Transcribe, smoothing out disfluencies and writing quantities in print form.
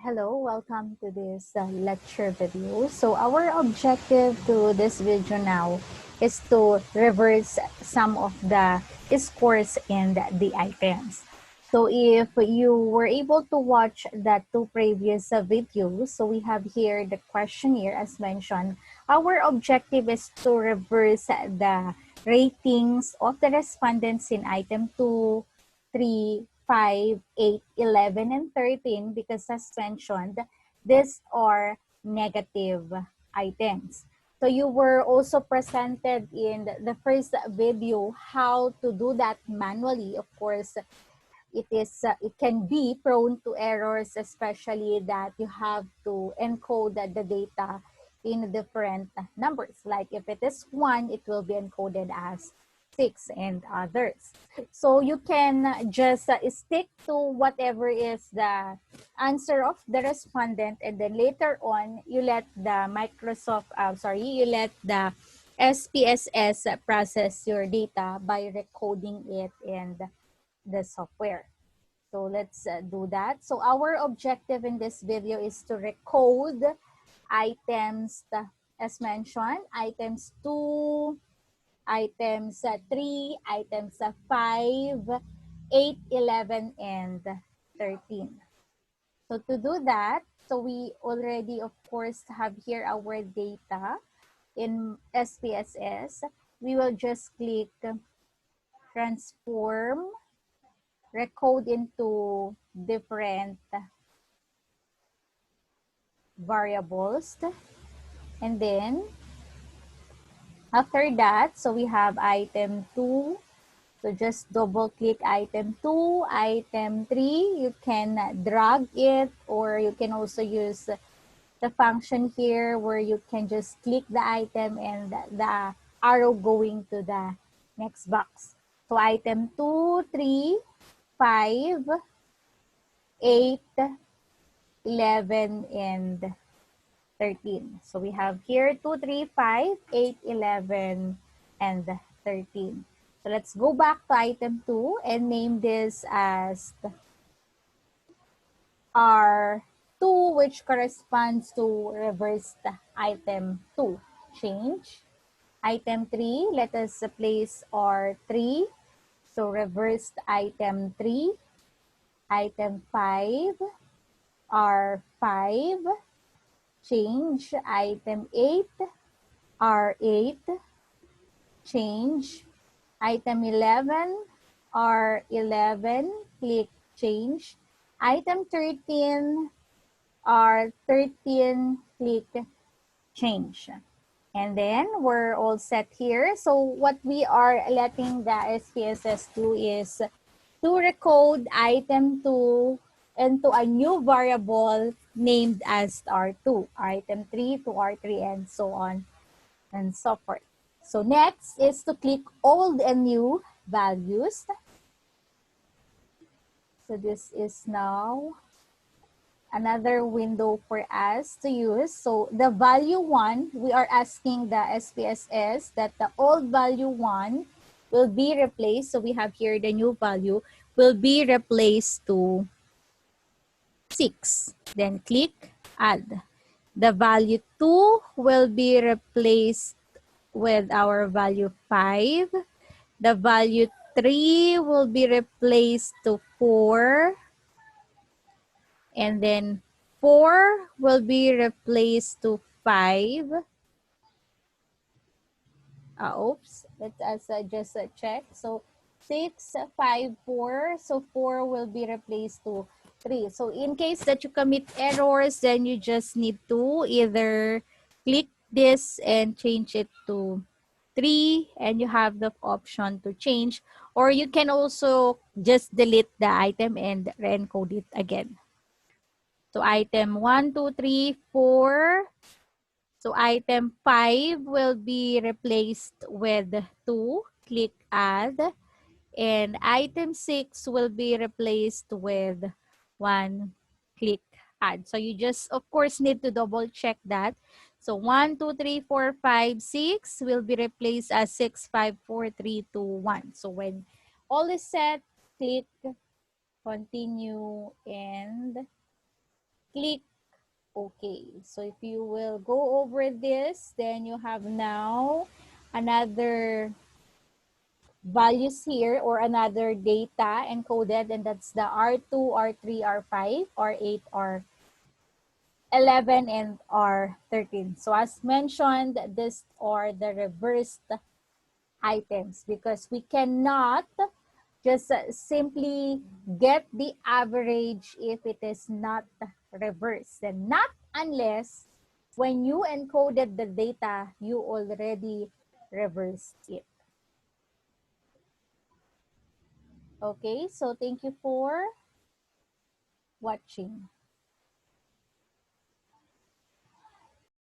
Hello, welcome to this lecture video. So our objective to this video now is to reverse some of the scores and the items. So if you were able to watch the two previous videos, so we have here the questionnaire as mentioned. Our objective is to reverse the ratings of the respondents in item 2, 3, 5, 8, 11, and 13 because as mentioned, these are negative items. So you were also presented in the first video how to do that manually. Of course, it can be prone to errors, especially that you have to encode the data in different numbers. Like if it is 1, it will be encoded as 6 and others. So you can just stick to whatever is the answer of the respondent, and then later on you let the you let the SPSS process your data by recoding it in the software. So let's do that. So our objective in this video is to recode items as mentioned, items 2, items 3, items 5, 8, 11, and 13. So to do that, so we already, of course, have here our data in SPSS. We will just click transform, recode into different variables. And then after that, so we have item 2. So just double click item 2, item 3. You can drag it, or you can also use the function here where you can just click the item and the arrow going to the next box. So item 2, 3, 5, 8, 11, and 13. So we have here 2, 3, 5, 8, 11, and 13. So let's go back to item 2 and name this as R2, which corresponds to reversed item 2. Change. Item 3, let us place R3. So reversed item 3. Item 5, R5. Change. Item 8, R8. Change. Item 11, R11. Click change. Item 13, R13. Click change. And then we're all set here. So what we are letting the SPSS do is to recode item 2 into a new variable named as R2, item 3 to R3, and so on and so forth. So next is to click old and new values. So this is now another window for us to use. So the value 1, we are asking the SPSS that the old value 1 will be replaced. So we have here the new value will be replaced to 6. Then click add. The value 2 will be replaced with our value 5. The value 3 will be replaced to 4. And then 4 will be replaced to 5. Oops, let us just check. So 6, 5, 4. So 4 will be replaced to 3. So in case that you commit errors, then you just need to either click this and change it to 3, and you have the option to change, or you can also just delete the item and re-encode it again. So item 1, 2, 3, 4. So item 5 will be replaced with 2. Click add. And item 6 will be replaced with 1. Click add. So you just, of course, need to double check that. So 1, 2, 3, 4, 5, 6 will be replaced as 6, 5, 4, 3, 2, 1. So when all is set, click continue and click OK. So if you will go over this, then you have now another values here or another data encoded, and that's the R2, R3, R5, R8, R11, and R13. So as mentioned, these are the reversed items because we cannot just simply get the average if it is not reversed. And not unless when you encoded the data, you already reversed it. Okay, so thank you for watching.